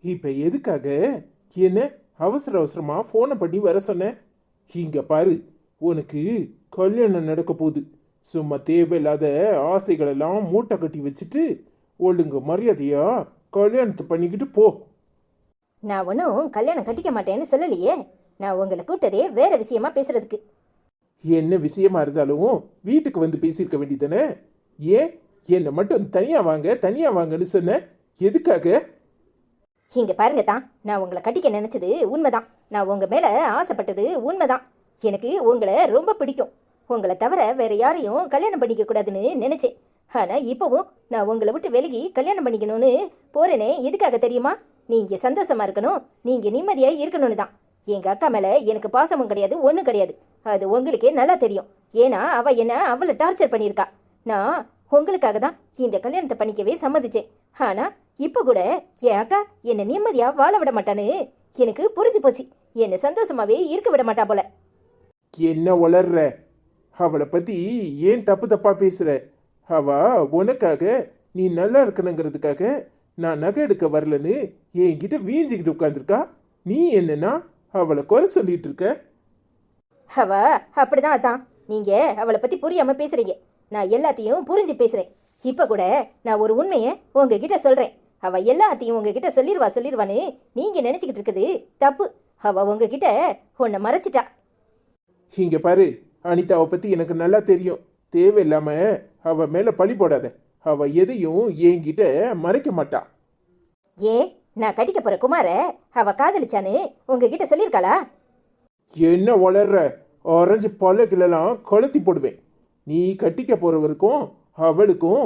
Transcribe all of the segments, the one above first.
இப்ப எதுக்காக என்ன அவசர அவசரமா போனை பண்ணி வர சொன்ன? இங்க பாரு, உனக்கு கல்யாணம் நடக்க போகுது. சும்மா தேவையில்லாத ஆசைகள் எல்லாம் மூட்டை கட்டி வச்சுட்டு ஒழுங்கு மரியாதையா கல்யாணத்தை பண்ணிக்கிட்டு போ. நான் ஒன்றும் கல்யாணம் கட்டிக்க மாட்டேன்னு சொல்லலையே. நான் உங்களை கூட்டதே வேற விஷயமா பேசுறதுக்கு. என்ன விஷயமா இருந்தாலும் வீட்டுக்கு வந்து பேசியிருக்க வேண்டியதானே? ஏன் என்னை மட்டும் தனியா வாங்கன்னு சொன்ன? எதுக்காக? இங்க பாருங்க தான், நான் உங்களை கட்டிக்க நினைச்சது உண்மைதான். நான் உங்க மேல ஆசைப்பட்டது உண்மைதான். எனக்கு உங்களை ரொம்ப பிடிக்கும். உங்களை தவிர வேற யாரையும் கல்யாணம் பண்ணிக்க கூடாதுன்னு நினைச்சேன். ஆனா இப்பவும் நான் உங்களை விட்டு விலகி கல்யாணம் பண்ணிக்கணும்னு போறேனே. எதுக்காக தெரியுமா? நீங்க சந்தோஷமா இருக்கணும், நீங்க நிம்மதியா இருக்கணும்னு தான். எங்க அக்கா மேல எனக்கு பாசமும் கிடையாது, ஒன்றும் கிடையாது. அது உங்களுக்கே நல்லா தெரியும். ஏன்னா அவ என்ன அவளை டார்ச்சர் பண்ணியிருக்கா. நான் உங்களுக்காக தான் இந்த கல்யாணத்தை பண்ணிக்கவே சம்மதிச்சேன். ஆனா இப்ப கூட என் அக்கா என்னை நிம்மதியா வாழ விட மாட்டான்னு எனக்கு புரிஞ்சு போச்சு. என்னை சந்தோஷமாவே இருக்க விட மாட்டா போல. என்ன வளர்ற? அவளை பத்தி ஏன் தப்பு தப்பா பேசுற? அவ உனக்காக, நீ நல்லா இருக்கணுங்கிறதுக்காக நான் நகை எடுக்க வரலன்னு என்கிட்ட வீஞ்சிக்கிட்டு உட்காந்துருக்கா. நீ என்னன்னா அவளை குறை சொல்லிட்டு இருக்க? அவ அப்படிதான். அதான் நீங்க அவளை பத்தி புரியாம பேசுறீங்க. நான் எல்லாத்தையும் புரிஞ்சு பேசுறேன். இப்ப கூட நான் ஒரு உண்மையை உங்ககிட்ட சொல்றேன். அவ எல்லாத்தையும் உங்ககிட்ட சொல்லிடுவான்னு நீங்க நினைச்சுக்கிட்டு இருக்குது தப்பு. அவ உங்ககிட்ட உன்னை மறைச்சிட்டா. இங்க பாரு, அனிதாவை பத்தி எனக்கு நல்லா தெரியும். தேவையில்லாம அவ மேல பழி போடாத. அவ எதையும் என்கிட்ட மறைக்க மாட்டா. ஏன் நான் கட்டிக்க போற குமார அவ காதலிச்சான்னு உங்ககிட்ட சொல்லியிருக்காளா? என்ன வளர்ற? ஆரஞ்சு பழக்கிலாம் கொளுத்தி போடுவேன். நீ கட்டிக்க போறவருக்கும் அவளுக்கும்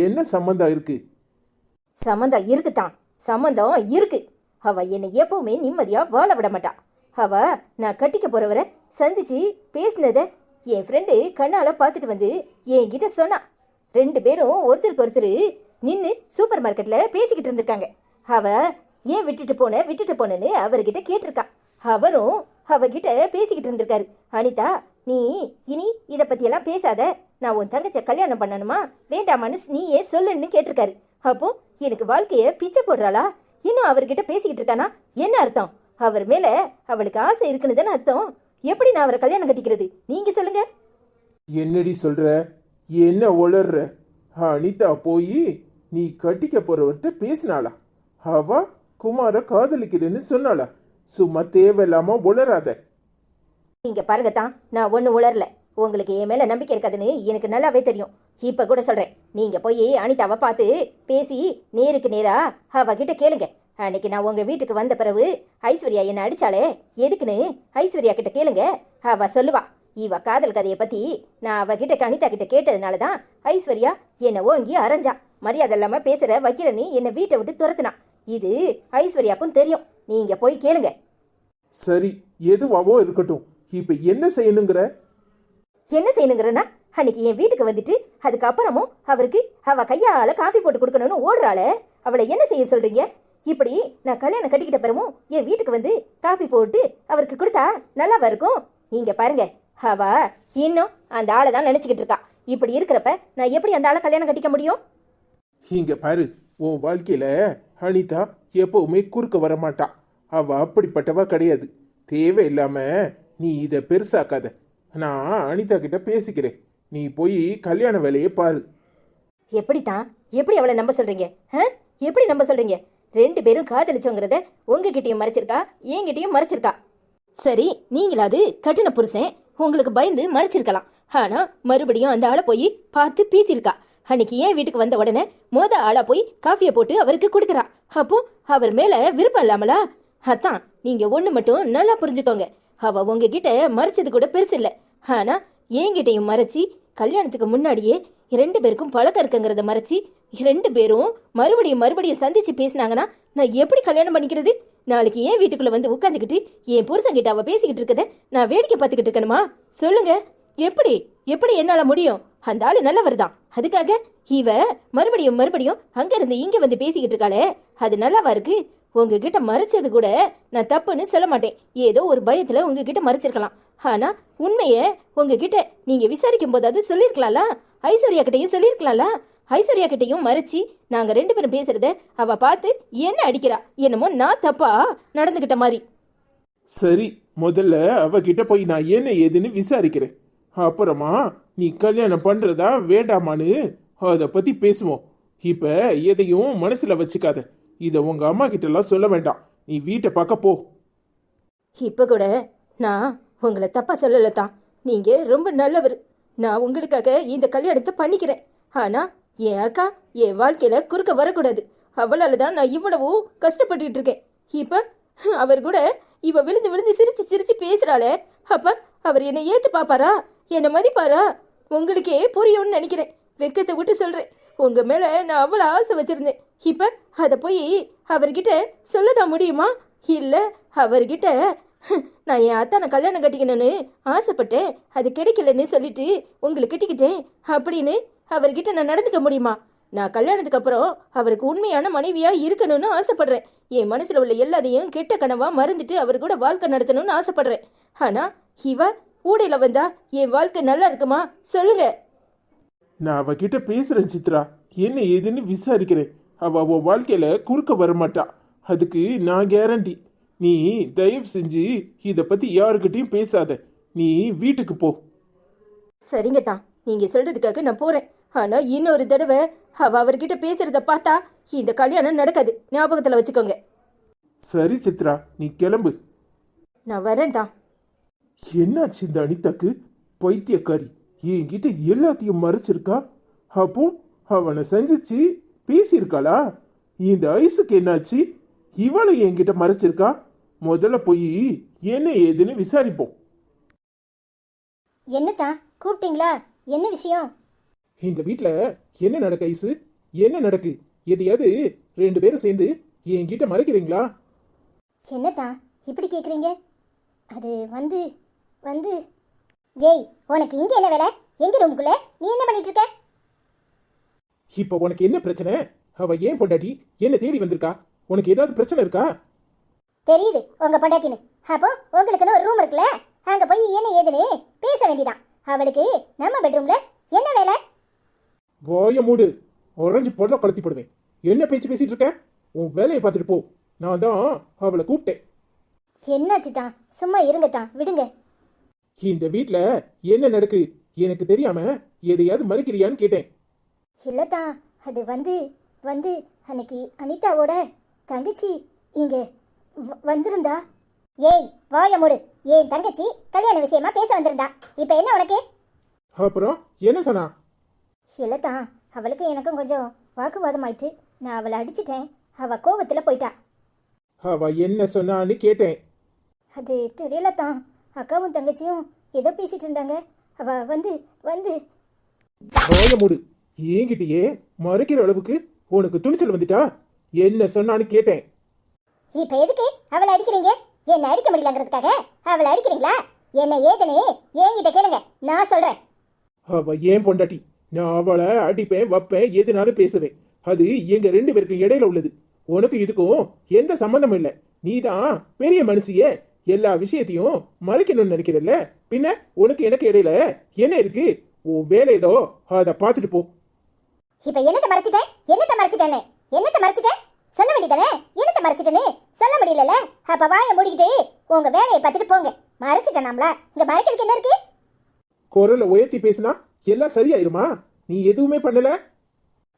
என்ன சம்பந்தம் இருக்கு? சம்பந்தம் இருக்குதான், சம்பந்தம் இருக்கு. அவ என்னை எப்பவுமே நிம்மதியா வாழ விட மாட்டா. அவ நான் கட்டிக்க போறவரை சந்திச்சு பேசினத என் ஃப்ரெண்டு கண்ணால பார்த்துட்டு வந்து என்கிட்ட சொன்னா. 2 பேரும் ஒருத்தருக்கு ஒருத்தர் நின்று சூப்பர் மார்க்கெட்ல பேசிக்கிட்டு இருந்திருக்காங்க. அவ ஏன் விட்டுட்டு போனேன்னு அவர்கிட்ட கேட்டிருக்கா. அவரும் அவகிட்ட பேசிக்கிட்டு இருந்திருக்காரு. அனிதா, நீ இனி இதை பத்தியெல்லாம் பேசாத, நான் உன் தங்கச்ச கல்யாணம் பண்ணணுமா வேண்டாமான்னு நீயே சொல்லுன்னு கேட்டிருக்காரு. அப்போ எனக்கு வாழ்க்கைய பிச்சை போடுறாளா? இன்னும் அவர்கிட்ட பேசிக்கிட்டு இருக்கானா? என்ன அர்த்தம்? அவர் மேல அவளுக்கு ஆசை இருக்குன்னு தானே அர்த்தம். எப்படி நான் அவரை கல்யாணம் கட்டிக்கிறது? நீங்க சொல்லுங்க. என்னடி சொல்ற? என்ன உளர்ற? அனிதா போய் நீ கட்டிக்க போறவர்கிட்ட பேசினாளா? அவ குமார காதலிக்கிறேன்னு சொன்னாளா? சும்மா தேவையில்லாம உளராத. நீங்க பாருங்க தான், நான் ஒன்னும் உளரல. உங்களுக்கு என் மேல நம்பிக்கை இருக்காதுன்னு எனக்கு நல்லாவே தெரியும். இப்ப கூட சொல்றேன், நீங்க போய் அனிதாவை பார்த்து பேசி நேருக்கு நேரா அவகிட்ட கேளுங்க. அன்னைக்கு நான் உங்க வீட்டுக்கு வந்த பிறகு ஐஸ்வர்யா என்ன அடிச்சாலே எதுக்குன்னு ஐஸ்வர்யா கிட்ட கேளுங்க. அவ சொல்லுவா. இவ காதல் கதையை பத்தி நான் அவகிட்ட அனிதா கிட்ட கேட்டதுனாலதான் ஐஸ்வர்யா என்ன ஓங்கி அரைஞ்சா. மரியாதை இல்லாம பேசுற வைக்கிறன்னு என்ன வீட்டை விட்டு துரத்துனா. இது ஐஸ்வர்யாக்கும் தெரியும். நீங்க போய் கேளுங்க. சரி, எதுவாவோ இருக்கட்டும். இப்ப என்ன செய்யணுங்கிற? என்ன செய்யணுங்கிறனா, அன்னைக்கு என் வீட்டுக்கு வந்துட்டு அதுக்கப்புறமும் அவருக்கு அவ கையால காஃபி போட்டு கொடுக்கணும்னு ஓடுறாளே, அவளை என்ன செய்ய சொல்றீங்க? இப்படி நான் கல்யாணம் கட்டிக்கிட்ட பிறமும் என் வீட்டுக்கு வந்து காஃபி போட்டு அவருக்கு கொடுத்தா நல்லாவா இருக்கும்? இங்க பாருங்க, அவ இன்னும் அந்த ஆளை தான் நினைச்சுக்கிட்டு இருக்கா. இப்படி இருக்கிறப்ப நான் எப்படி அந்த ஆளை கல்யாணம் கட்டிக்க முடியும்? இங்க பாரு, உன் வாழ்க்கையில அனிதா எப்பவுமே குறுக்க வர மாட்டா. அவ அப்படிப்பட்டவ கிடையாது. தேவையில்லாம நீ இதை பெருசாக்காத. நான் அனிதா கிட்ட பேசிக்கிறேன். நீ போய் கல்யாண வேலையை பாரு. எப்படி அவளை நம்ப சொல்றீங்க? எப்படி நம்ப சொல்றீங்க? 2 பேரும் காதலிச்சோங்கிறத உங்ககிட்டயும் மறைச்சிருக்கா, என்கிட்டயும் மறைச்சிருக்கா. சரி, நீங்களாவது கட்டின புருஷன், உங்களுக்கு பயந்து மறைச்சிருக்கலாம். ஆனா மறுபடியும் அந்த ஆளை போய் பார்த்து பேசியிருக்கா. அன்னைக்கு ஏன் வீட்டுக்கு வந்த உடனே ஆளா போய் காஃபியை போட்டு அவருக்கு கொடுக்குறா. அப்போ அவர் மேல விருப்பம் இல்லாமலா? அதான் நீங்க ஒண்ணு மட்டும் நல்லா புரிஞ்சுக்கோங்க. அவ உங்ககிட்ட மறைச்சது கூட பெருசு இல்ல. ஆனா என்கிட்டயும் மறைச்சி கல்யாணத்துக்கு முன்னாடியே 2 பேருக்கும் பழக்கம் இருக்குங்கிறத மறைச்சி 2 பேரும் மறுபடியும் சந்திச்சு பேசினாங்கன்னா நான் எப்படி கல்யாணம் பண்ணிக்கிறது? நாளைக்கு ஏன் வீட்டுக்குள்ள வந்து உட்காந்துக்கிட்டு என் புருஷன்கிட்ட அவ பேசிக்கிட்டு இருக்கத நான் வேடிக்கை பார்த்துக்கிட்டு இருக்கணுமா? சொல்லுங்க, எப்படி என்னால முடியும்? அந்த ஆளு நல்லவர் தான். அதுக்காக இவ மறுபடியும் அங்க இருந்து இங்க வந்து பேசிக்கிட்டு இருக்காளே, அது நல்லாவா இருக்கு? உங்ககிட்ட மறைச்சது கூட நான் தப்புன்னு சொல்ல மாட்டேன். ஏதோ ஒரு பயத்துல உங்ககிட்ட மறைச்சிருக்கலாம். ஆனா உண்மைய உங்ககிட்ட நீங்க விசாரிக்கும் போது அது சொல்லிருக்கலாம்ல. ஐஸ்வர்யா கிட்டையும் சொல்லிருக்கலாம்ல. ஐஸ்வர்யா கிட்டையும் மறைச்சி நாங்க 2 பேரும் பேசுறத அவ பார்த்து என்ன அடிக்கிறா, என்னமோ நான் தப்பா நடந்துகிட்ட மாதிரி. சரி, முதல்ல அவகிட்ட போய் நான் என்ன ஏதுன்னு விசாரிக்கிறேன். அப்புறமா நீ கல்யாணம் பண்றதா வேண்டாமான்னு அதை பத்தி பேசுவோம். இப்ப எதையும் மனசுல வச்சுக்காத. இத உங்க அம்மா கிட்ட எல்லாம் சொல்ல வேண்டாம். நீ வீட்டை பார்க்க போ. இப்ப கூட நான் உங்களை தப்பா சொல்லலதான். நீங்க ரொம்ப நல்லவர். நான் உங்களுக்காக இந்த கல்யாணத்தை பண்ணிக்கிறேன். ஆனா என் அக்கா என் வாழ்க்கையில குறுக்க வரக்கூடாது. அவளால தான் நான் இவ்வளவு கஷ்டப்பட்டுட்டு இருக்கேன். இப்ப அவர் கூட இவ விழுந்து விழுந்து சிரிச்சு சிரிச்சு பேசுறாளே, அப்ப அவர் என்னை ஏத்து பாப்பாரா, என்னை மதிப்பாரா? உங்களுக்கே புரியும்னு நினைக்கிறேன். வெக்கத்தை விட்டு சொல்றேன், உங்க மேல நான் அவ்வளவு ஆசை வச்சிருந்தேன். இப்ப அத போய் அவர்கிட்ட சொல்லதான் முடியுமா? இல்ல அவர்கிட்ட நான் என் அத்தானை கல்யாணம் கட்டிக்கணும்னு ஆசைப்பட்டேன், அது கிடைக்கலன்னு சொல்லிட்டு உங்களை கட்டிக்கிட்டேன் அப்படின்னு அவர்கிட்ட நான் நடந்துக்க முடியுமா? நான் கல்யாணத்துக்கு அப்புறம் அவருக்கு உண்மையான மனைவியா இருக்கணும்னு ஆசைப்படுறேன். என் மனசுல உள்ள எல்லாத்தையும் கெட்ட கனவா மறந்துட்டு அவர் கூட வாழ்க்கை நடத்தணும்னு ஆசைப்படுறேன். ஆனா இவ ஊடையில வந்தா என் வாழ்க்கை நல்லா இருக்குமா சொல்லுங்க? நான் அவகிட்ட பேசுறேன் சித்ரா, என்ன ஏதுன்னு விசாரிக்கிறேன். அவ உன் வாழ்க்கையில குறுக்க வரமாட்டா, அதுக்கு நான் கேரண்டி. நீ தயவு செஞ்சு இத பத்தி யாருக்கிட்டையும் பேசாத. நீ வீட்டுக்கு போ. சரிங்க தான், நீங்க சொல்றதுக்காக நான் போறேன். ஆனா இன்னொரு தடவை அவ அவர்கிட்ட பேசுறத பார்த்தா இந்த கல்யாணம் நடக்காது, ஞாபகத்துல வச்சுக்கோங்க. சரி சித்ரா, நீ கிளம்பு. நான் வரேன் தான். என்னாச்சு இந்த அனிதாக்கு? பைத்தியக்காரி, என்கிட்ட எல்லாத்தையும் மறைச்சிருக்கா. அப்போ அவனை சந்திச்சு பேசியிருக்காளா? இந்த ஐஸுக்கு என்னாச்சு? இவளை என்கிட்ட மறைச்சிருக்கா. முதல்ல போய் என்ன ஏதுன்னு விசாரிப்போம். என்னத்தா கூப்பிட்டீங்களா? என்ன விஷயம்? இந்த வீட்டில் என்ன நடக்கு ஐசு? என்ன நடக்கு? எதையாவது 2 பேரும் சேர்ந்து என்கிட்ட மறைக்கிறீங்களா? என்னத்தா இப்படி கேட்குறீங்க? அது வந்து வந்து ஏய், உனக்கு இங்கே என்ன வேலை? எங்க ரூமுக்குள்ள நீ என்ன பண்ணிட்டு இருக்க? இப்போ உனக்கு என்ன பிரச்சனை? அவ ஏன் பொண்டாட்டி என்ன தேடி வந்திருக்கா? உனக்கு ஏதாவது பிரச்சனை இருக்கா? தெரியுது உங்க பொண்டாட்டின்னு. அப்போ உங்களுக்குன்னு ஒரு ரூம் இருக்குல்ல, அங்க போய் என்ன ஏதுன்னு பேச வேண்டியதான். அவளுக்கு நம்ம பெட்ரூம்ல என்ன வேலை? வாய மூடு, உறைஞ்சு பொருளை கொளுத்தி போடுவேன். என்ன பேச்சு பேசிட்டு இருக்க? உன் வேலையை பார்த்துட்டு போ. நான் தான் அவளை கூப்பிட்டேன். என்னாச்சு தான்? சும்மா இருங்கத்தான், விடுங்க. இந்த வீட்டில் என்ன நடக்கு எனக்கு தெரியாம எதையாவது மறைக்கிறியான்னு கேட்டேன். இல்லத்தான், அது வந்து வந்து அன்னைக்கு அனிதாவோட தங்கச்சி இங்க வந்திருந்தா. ஏய் வாய மூடு. என் தங்கச்சி கல்யாண விஷயமா பேச வந்திருந்தா. இப்ப என்ன உனக்கு? அப்புறம் என்ன சொன்னா? இல்லத்தான், அவளுக்கும் எனக்கும் கொஞ்சம் வாக்குவாதம் ஆயிடுச்சு. நான் அவளை அடிச்சிட்டேன். அவ கோபத்துல போயிட்டா. அவ என்ன சொன்னான்னு கேட்டேன். அது தெரியலத்தான். அக்காவும் தங்கச்சியும் ஏதோ பேசிட்டு இருந்தாங்க. அவ வந்து வந்து வாய மூடு. என்கிட்டயே மறைக்கிற அளவுக்கு உனக்கு துணிச்சல் வந்துட்டா? என்ன சொன்னான்னு கேட்டேன். இப்ப எதுக்கு அவளை அடிக்கிறீங்க? என்ன அடிக்க முடியலங்கிறதுக்காக அவளை அடிக்கிறீங்களா? என்ன ஏதுன்னு என்கிட்ட கேளுங்க, நான் சொல்றேன். அவ ஏன் பொண்டாட்டி. நான் அவளை அடிப்பேன், வைப்பேன், எதுனாலும் பேசுவேன். அது எங்க 2 பேருக்கும் இடையில உள்ளது. உனக்கு இதுக்கும் எந்த சம்பந்தமும் இல்லை. நீதான் பெரிய மனுஷியே, எல்லா விஷயத்தையும் மறைக்கணும்னு நினைக்கிறல்ல. பின்ன உனக்கு எனக்கு இடையில என்ன இருக்கு? உன் வேலை ஏதோ அதை பார்த்துட்டு போ. இப்ப என்னத்தை மறைச்சிட்டேன்? என்னத்தை மறைச்சிட்டேன்னு? என்னத்தை மறைச்சிட்டேன் சொல்ல வேண்டியதானே? என்னத்தை மறைச்சிட்டேன்னு சொல்ல முடியல. அப்ப வாயை மூடிக்கிட்டு உங்க வேலையை பார்த்துட்டு போங்க. மறைச்சிட்டேன் நாமளா? இங்க மறைக்கிறதுக்கு என்ன இருக்கு? குரலை உயர்த்தி பேசினா எல்லாம் சரியாயிருமா? நீ எதுவுமே பண்ணல.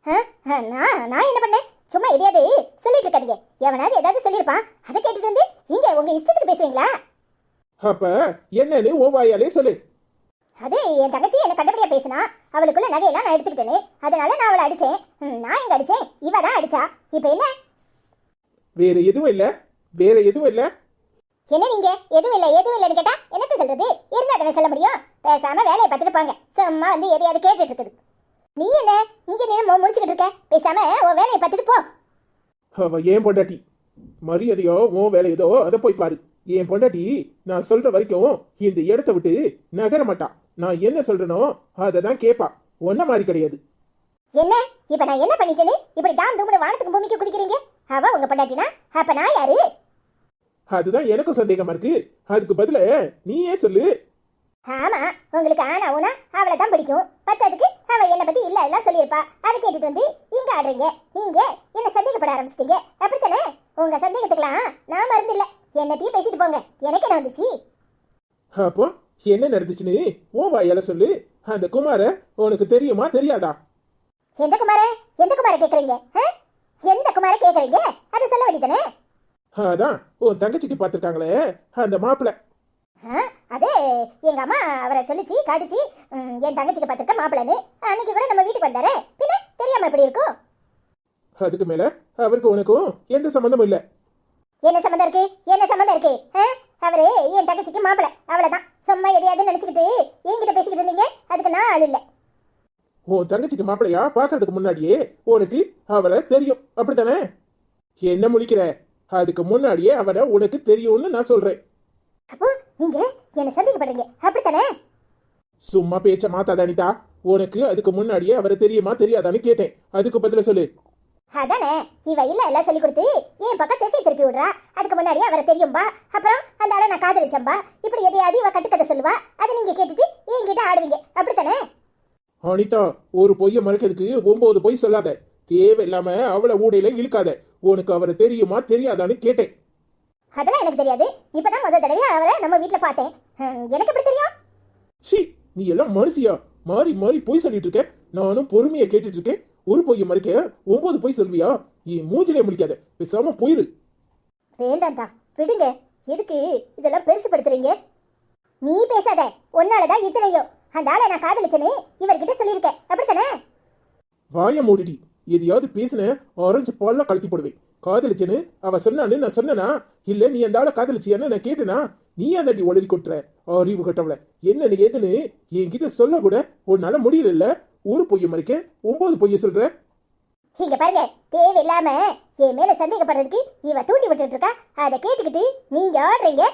நான் என்ன பண்ணேன்? சும்மா எதையாவது சொல்லிட்டு இருக்காதீங்க. எவனாவது ஏதாவது சொல்லியிருப்பான், அதை கேட்டுட்டு வந்து இங்க உங்க இஷ்டத்துக்கு பேசுவீங்களா? அப்ப என்னன்னு உன் வாயாலே சொல்லு. அது என் தங்கச்சி என்ன கண்டபடியா பேசினா. அவளுக்குள்ள நகையெல்லாம் நான் எடுத்துக்கிட்டேனே, அதனால நான் அவளை அடிச்சேன். நான் எங்க அடிச்சேன்? இவ தான் அடிச்சா. இப்ப என்ன? வேற எதுவும் இல்ல, வேற எதுவும் இல்ல. என்ன நீங்க எதுவும் இல்லைன்னு கேட்டா என்னத்த சொல்றது? இருந்தா தானே சொல்ல முடியும். பேசாம வேலையை பார்த்துட்டு போங்க. சும்மா வந்து எதையாவது கேட்டுட்டு இருக்குது. நீ என்ன இங்க நேரம் முடிச்சுக்கிட்டு இருக்க? பேசாம உன் வேலையை பார்த்துட்டு போ. அவ ஏன் பொண்டாட்டி. மரியாதையோ உன் வேலை ஏதோ அதை போய் பாரு. என் பொண்டாட்டி நான் சொல்ற வரைக்கும் இந்த இடத்த விட்டு நகர மாட்டா. நான் என்ன சொல்றேனோ அதை தான் கேட்பா. ஒன்ன மாதிரி கிடையாது. என்ன இப்ப நான் என்ன பண்ணிட்டேன்னு இப்படி தான் தூமுன வானத்துக்கு பூமிக்கு குதிக்கிறீங்க? அவ உங்க பொண்டாட்டினா அப்ப நான் யாரு? அதுதான் எனக்கும் சந்தேகமா இருக்கு. அதுக்கு பதில நீயே சொல்லு. ஆமா, உங்களுக்கு ஆனா ஊனா அவளை தான் பிடிக்கும். பத்ததுக்கு அவ என்னை பத்தி இல்ல எல்லாம் சொல்லியிருப்பா. அதை கேட்டுட்டு வந்து இங்க ஆடுறீங்க. நீங்க என்ன சந்தேகப்பட ஆரம்பிச்சிட்டீங்க, அப்படித்தானே? உங்க சந்தேகத்துக்கெல்லாம் நான் மருந்து இல்ல. என்னத்தையும் பேசிட்டு போங்க, எனக்கு என்ன வந்துச்சு? அப்போ என்ன நடந்துச்சுன்னு ஓ வாயால சொல்லு. அந்த குமார உனக்கு தெரியுமா தெரியாதா? எந்த குமார? எந்த குமார கேக்குறீங்க? எந்த குமார கேக்குறீங்க? அதை சொல்ல வேண்டியதானே? அதான் உன் தங்கச்சிக்கு பார்த்துருக்காங்களே அந்த மாப்பிள்ளை. அது எங்க அம்மா அவரை சொல்லிச்சு காட்டுச்சு. என் தங்கச்சிக்கு பார்த்துருக்க மாப்பிள்ளன்னு. அன்னைக்கு கூட நம்ம வீட்டுக்கு வந்தாரே, பின்ன தெரியாம எப்படி இருக்கும்? அதுக்கு மேல அவருக்கு உனக்கும் எந்த சம்பந்தமும் இல்ல. என்ன சம்மந்தம் இருக்கு? என்ன சம்மந்தம் இருக்கு? அவரு என் தங்கச்சிக்கு மாப்பிள்ளை, அவ்வளவுதான். சும்மா எதையாவது நினைச்சுக்கிட்டு என்கிட்ட பேசிக்கிட்டு இருந்தீங்க, அதுக்கு நான் ஆள் இல்ல. உன் தங்கச்சிக்கு மாப்பிள்ளையா பாக்குறதுக்கு முன்னாடியே உனக்கு அவரை தெரியும், அப்படித்தானே? என்ன முழிக்கிற? அதுக்கு முன்னாடியே அவரை உனக்கு தெரியும்னு நான் சொல்றேன். அப்போ நீங்க என்ன சந்தேகப்படுறீங்க, அப்படித்தானே? சும்மா பேச்ச மாத்தாத அனிதா. உனக்கு அதுக்கு முன்னாடியே அவரை தெரியுமா தெரியாதான்னு கேட்டேன், அதுக்கு பதில சொல்லு. அதானே, இவ இல்ல எல்லாம் சொல்லி கொடுத்து என் பக்கம் திசை திருப்பி விடுறா. அதுக்கு முன்னாடியே அவரை தெரியும்பா, அப்புறம் அந்த ஆளை நான் காதலிச்சம்பா, இப்படி எதையாவது இவ கட்டுக்கதை சொல்லுவா. அதை நீங்க கேட்டுட்டு என்கிட்ட ஆடுவீங்க, அப்படித்தானே? அனிதா, ஒரு பொய்ய மறைக்கிறதுக்கு 9 பொய் சொல்லாத. தேவையில்லாம அவளை ஊடையில இழுக்காத. உனக்கு அவரை தெரியுமா தெரியாதான்னு கேட்டேன். அதெல்லாம் எனக்கு தெரியாது. இப்பதான் முதல் தடவை அவரை நம்ம வீட்டுல பார்த்தேன். எனக்கு எப்படி தெரியும்? சி, நீ எல்லாம் மனுஷியா? மாறி மாறி பொய் சொல்லிட்டு இருக்க. நானும் பொறுமையா கேட்டுட்டு இருக்கேன். ஒரு பொய்ய மறைக்க 9 பொய் சொல்வியா? என் மூஞ்சிலே முடிக்காத, பேசாம போயிரு. வேண்டாம்தா, விடுங்க. எதுக்கு இதெல்லாம் பெருசுப்படுத்துறீங்க? நீ பேசாத. உன்னாலதான் இத்தனையோ. அந்த ஆளை நான் காதலிச்சேன்னு இவர்கிட்ட சொல்லியிருக்கேன், அப்படித்தானே? வாய மூடிடி. எதையாவது பேசின ஆரஞ்சு பால்லாம் கலத்தி போடுவேன். காதலிச்சேன்னு அவ சொன்னான்னு நான் சொன்னனா? இல்ல நீ அந்த ஆளை காதலிச்சியான்னு நான் கேட்டேனா? நீ அந்த ஒளரி கொட்டுற அறிவு கட்டவள. என்ன நீ ஏதுன்னு என்கிட்ட சொல்ல கூட உன்னால முடியல. ஒரு பொய்ய மறைக்க 9 பொய்ய சொல்ற. இங்க பாருங்க, தேவையில்லாம என் மேல சந்தேகப்படுறதுக்கு இவ தூண்டி விட்டுட்டு இருக்கா. அதை கேட்டுக்கிட்டு நீங்க ஆடுறீங்க.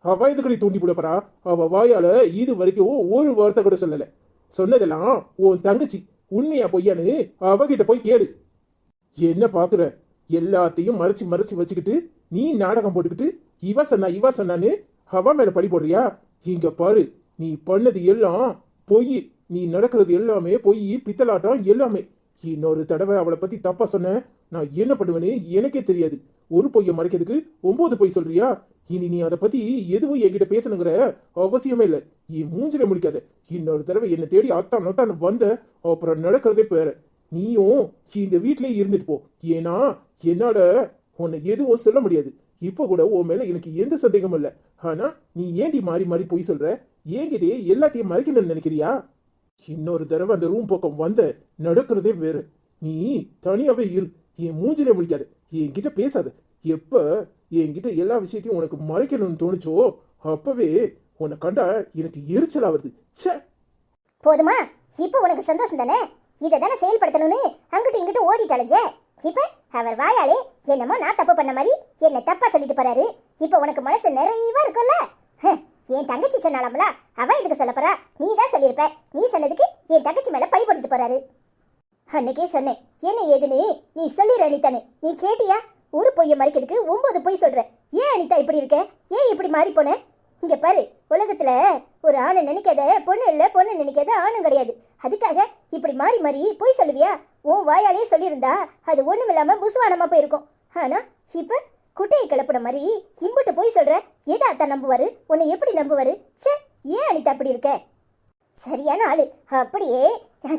அவ எதுக்கடி தூண்டி போடப்பறா? அவ வாயால இது வரைக்கும் ஒரு வார்த்தை கூட சொல்லல. சொன்னதெல்லாம் உன் தங்கச்சி. உண்மையா பொய்யான்னு அவகிட்ட போய் கேளு. என்ன பாக்குற? எல்லாத்தையும் மறைச்சு மறைச்சு வச்சுக்கிட்டு நீ நாடகம் போட்டுக்கிட்டு இவ சொன்னான்னு அவ மேல பழி போடுறியா? இங்க பாரு, நீ பண்ணது எல்லாம் பொய். நீ நடக்கிறது எல்லாமே பொய், பித்தலாட்டம் எல்லாமே. இன்னொரு தடவை அவளை பத்தி தப்பா சொன்ன நான் என்ன பண்ணுவேன்னு எனக்கே தெரியாது. ஒரு பொய்ய மறைக்கிறதுக்கு 9 பொய் சொல்றியா? இனி நீ அதை பத்தி எதுவும் என்கிட்ட பேசணுங்கிற அவசியமே இல்லை. என் மூஞ்சில முடிக்காத. இன்னொரு தடவை என்னை தேடி அத்தான் நொட்டான்னு வந்த அப்புறம் நடக்கிறதே பேர. நீயும் இந்த வீட்லயே இருந்துட்டு போ. ஏன்னா என்னால உன்னை எதுவும் சொல்ல முடியாது. இப்ப கூட உன் மேல எனக்கு எந்த சந்தேகமும் இல்லை. ஆனா நீ ஏண்டி மாறி மாறி பொய் சொல்ற? என்கிட்டயே எல்லாத்தையும் மறைக்கணும்னு நினைக்கிறியா? இன்னொரு தடவை அந்த ரூம் பக்கம் வந்த நடக்கிறதே வேற. நீ தனியாவே இரு. என் மூஞ்சிலே முடிக்காத. என்கிட்ட பேசாத. எப்ப என்கிட்ட எல்லா விஷயத்தையும் உனக்கு மறைக்கணும்னு தோணுச்சோ அப்பவே உன்னை கண்டா எனக்கு எரிச்சலா வருது. ச்சே, போதுமா? இப்ப உனக்கு சந்தோஷம் தானே? இதை தானே செயல்படுத்தணும்னு அங்கிட்டு இங்கிட்டு ஓடிட்டாளுங்க. இப்ப அவர் வாயாலே என்னமோ நான் தப்பு பண்ண மாதிரி என்ன தப்பா சொல்லிட்டு போறாரு. இப்ப உனக்கு மனசு நிறைவா இருக்கும்ல? என் தங்கச்சி சொன்னாலாமல, அவ இதுக்கு சொல்ல போறா? நீ தான் சொல்லியிருப்ப. நீ சொன்னதுக்கு என் தங்கச்சி மேல பழி போட்டுட்டு போறாரு. அன்னைக்கே சொன்னேன் என்ன ஏதுன்னு. நீ சொல்லிடு அனிதான்னு. நீ கேட்டியா? ஒரு பொய்ய மறைக்கிறதுக்கு 9 பொய் சொல்ற. ஏன் அனிதா இப்படி இருக்க? ஏன் இப்படி மாறி போன? இங்க பாரு, உலகத்துல ஒரு ஆணை நினைக்காத பொண்ணு இல்ல, பொண்ணு நினைக்காத ஆணும் கிடையாது. அதுக்காக இப்படி மாறி மாறி பொய் சொல்லுவியா? உன் வாயாலே சொல்லியிருந்தா அது ஒண்ணும் இல்லாம புசுவானமா போயிருக்கும். ஆனா இப்ப குட்டையை கிளப்புன மாதிரி இம்புட்டு போய் சொல்ற. எதா அத்தா நம்புவாரு? உன்னை எப்படி நம்புவாரு? சே, ஏன் அனிதா அப்படி இருக்க? சரியான ஆளு. அப்படியே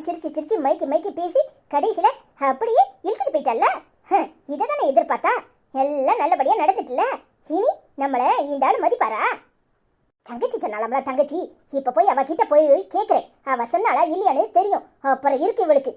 சிரிச்சு சிரிச்சு மைக்கி மைக்கி பேசி கடைசியில அப்படியே இழுத்துட்டு போயிட்டல்ல. இதை தானே எதிர்பார்த்தா? எல்லாம் நல்லபடியா நடந்துட்டுல. இனி நம்மள இந்த ஆளு மதிப்பாரா? தங்கச்சி சொன்னாலாம்ல, தங்கச்சி இப்ப போய் அவ கிட்ட போய் கேக்குறேன். அவ சொன்னாலா இல்லையான்னு தெரியும். அப்புறம் இருக்கு இவளுக்கு.